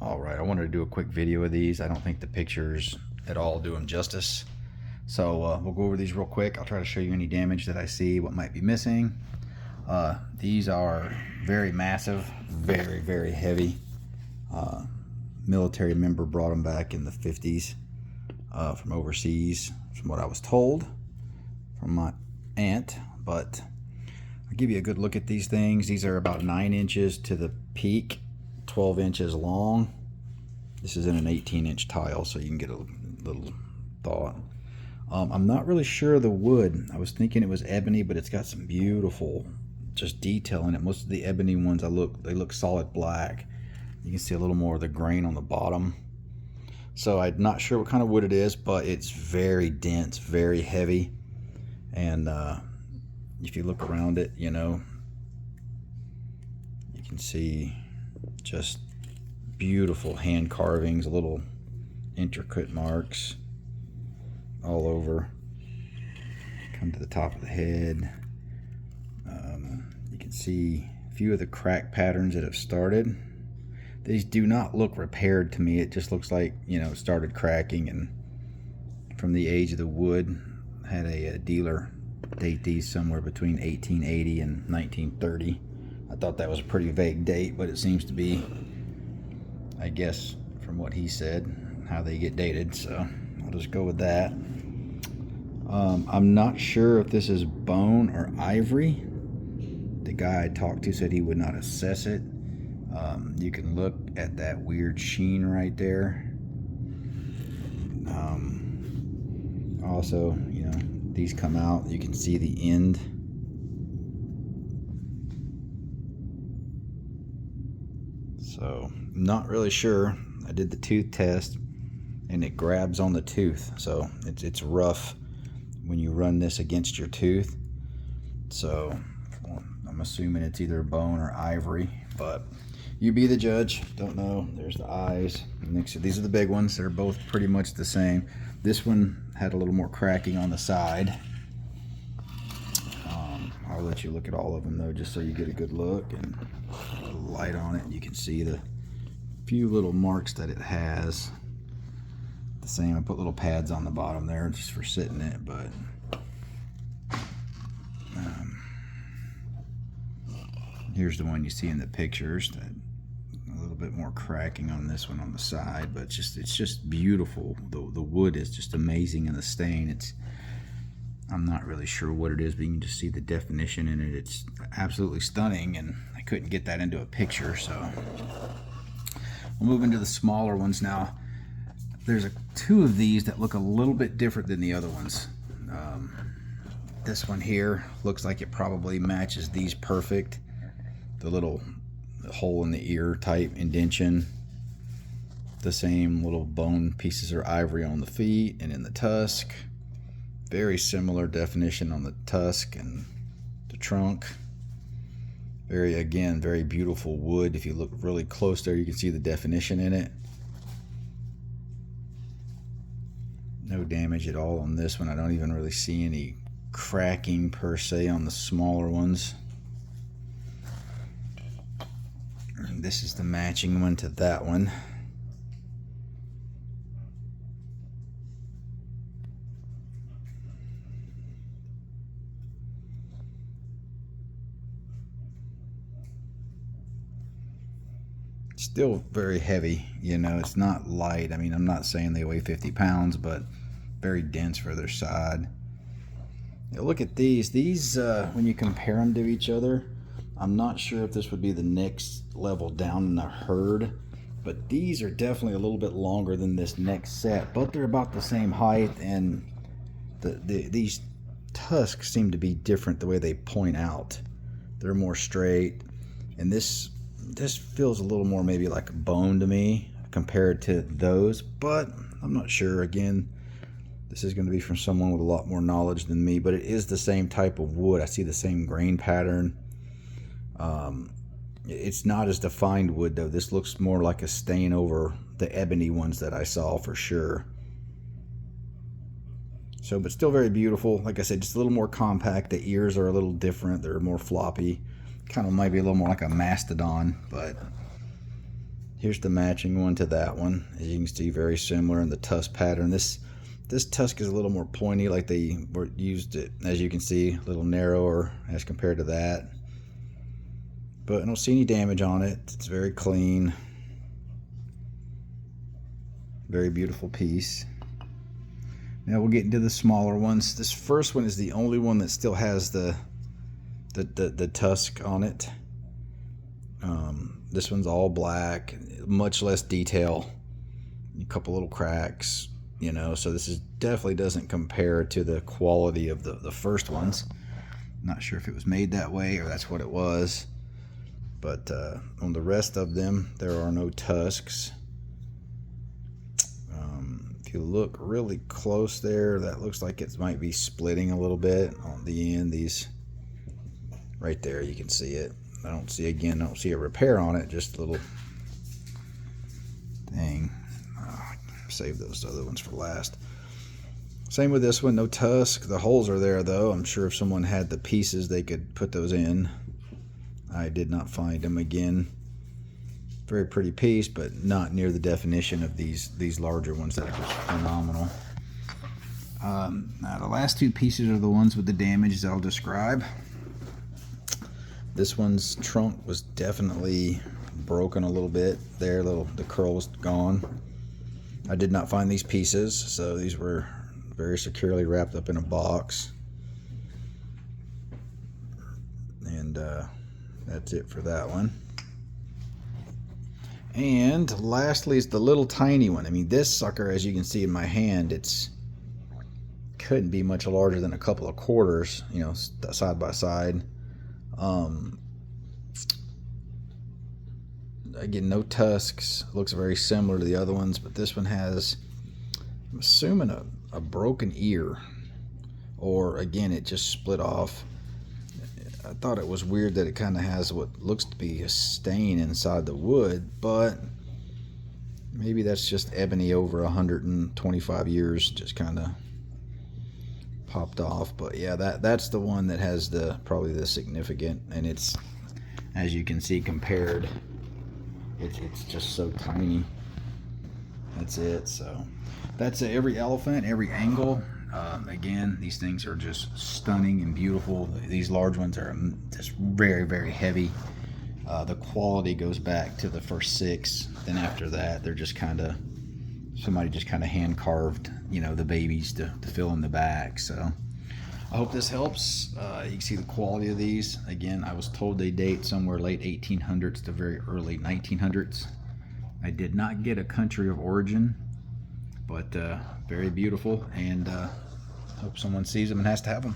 Alright, I wanted to do a quick video of these. I don't think the pictures at all do them justice. So we'll go over these real quick. I'll try to show you any damage that I see, what might be missing. These are very massive, very heavy. Military member brought them back in the 50s from overseas, from what I was told from my aunt. But I'll give you a good look at these things. These are about 9 inches to the peak, 12 inches long. This is in an 18-inch tile, so you can get a little thought. I'm not really sure of the wood. I was thinking it was ebony, but it's got some beautiful just detail in it. Most of the ebony ones they look solid black. You can see a little more of the grain on the bottom. So I'm not sure what kind of wood it is, but it's very dense, very heavy. And if you look around it, you know, you can see just beautiful hand carvings, little intricate marks all over. Come to the top of the head. You can see a few of the crack patterns that have started. These do not look repaired to me. It just looks like, you know, it started cracking, and from the age of the wood, had a dealer date these somewhere between 1880 and 1930. I thought that was a pretty vague date, but it seems to be, I guess, from what he said, how they get dated. So I'll just go with that. I'm not sure if this is bone or ivory. The guy I talked to said he would not assess it. You can look at that weird sheen right there. Also, you know, these come out. You can see the end. So, not really sure. I did the tooth test, and it grabs on the tooth. So, it's rough when you run this against your tooth. So, well, I'm assuming it's either bone or ivory, but you be the judge. Don't know. There's the eyes. These are the big ones. They're both pretty much the same. This one had a little more cracking on the side. I'll let you look at all of them though, just so you get a good look and a little light on it. You can see the few little marks that it has. The same. I put little pads on the bottom there just for sitting it, but here's the one you see in the pictures. That a little bit more cracking on this one on the side, but it's just beautiful. The wood is just amazing, and the stain, I'm not really sure what it is, but you can just see the definition in it. It's absolutely stunning, and I couldn't get that into a picture. So we'll move into the smaller ones now. There's two of these that look a little bit different than the other ones. This one here looks like it probably matches these perfect. The little hole in the ear type indention. The same little bone pieces or ivory on the feet and in the tusk. Very similar definition on the tusk and the trunk. Again, very beautiful wood. If you look really close there, you can see the definition in it. No damage at all on this one. I don't even really see any cracking per se on the smaller ones. And this is the matching one to that one. Still very heavy, you know, it's not light. I mean, I'm not saying they weigh 50 pounds, but very dense for their side. Now look at these when you compare them to each other, I'm not sure if this would be the next level down in the herd, but these are definitely a little bit longer than this next set, but they're about the same height, and these tusks seem to be different the way they point out. They're more straight, and this feels a little more maybe like a bone to me compared to those, but I'm not sure. Again, this is going to be from someone with a lot more knowledge than me, but it is the same type of wood. I see the same grain pattern. It's not as defined wood though. This looks more like a stain over the ebony ones that I saw for sure. So, but still very beautiful. Like I said, just a little more compact. The ears are a little different. They're more floppy. Kind of might be a little more like a mastodon, but Here's the matching one to that one. As you can see, very similar in the tusk pattern. This tusk is a little more pointy, like they used it, as you can see, a little narrower as compared to that. But I don't see any damage on it. It's very clean. Very beautiful piece. Now we'll get into the smaller ones. This first one is the only one that still has the tusk on it. This one's all black, much less detail, a couple little cracks, you know, so this is definitely doesn't compare to the quality of the first ones. Not sure if it was made that way or that's what it was, but on the rest of them there are no tusks. If you look really close there, that looks like it might be splitting a little bit on the end. These right there, you can see it. I don't see a repair on it, just a little thing. Save those other ones for last. Same with this one, no tusk. The holes are there though. I'm sure if someone had the pieces they could put those in. I did not find them. Again, very pretty piece, but not near the definition of these larger ones that are just phenomenal. Now the last two pieces are the ones with the damage that I'll describe. This one's trunk was definitely broken a little bit there. The curl was gone. I did not find these pieces, so these were very securely wrapped up in a box. And that's it for that one. And lastly is the little tiny one. I mean, this sucker, as you can see in my hand, it's couldn't be much larger than a couple of quarters, you know, side by side. Again, no tusks. Looks very similar to the other ones, but this one has, I'm assuming, a broken ear, or again, it just split off. I thought it was weird that it kind of has what looks to be a stain inside the wood, but maybe that's just ebony over 125 years, just kind of popped off. But yeah, that's the one that has probably the significant, and it's, as you can see, compared, it's just so tiny. That's it. So that's every elephant, every angle. Again, these things are just stunning and beautiful. These large ones are just very, very heavy. The quality goes back to the first 6. Then after that, they're just kind of, somebody just kind of hand carved, you know, the babies to fill in the back. So I hope this helps. You can see the quality of these. Again, I was told they date somewhere late 1800s to very early 1900s. I did not get a country of origin, but very beautiful, and hope someone sees them and has to have them.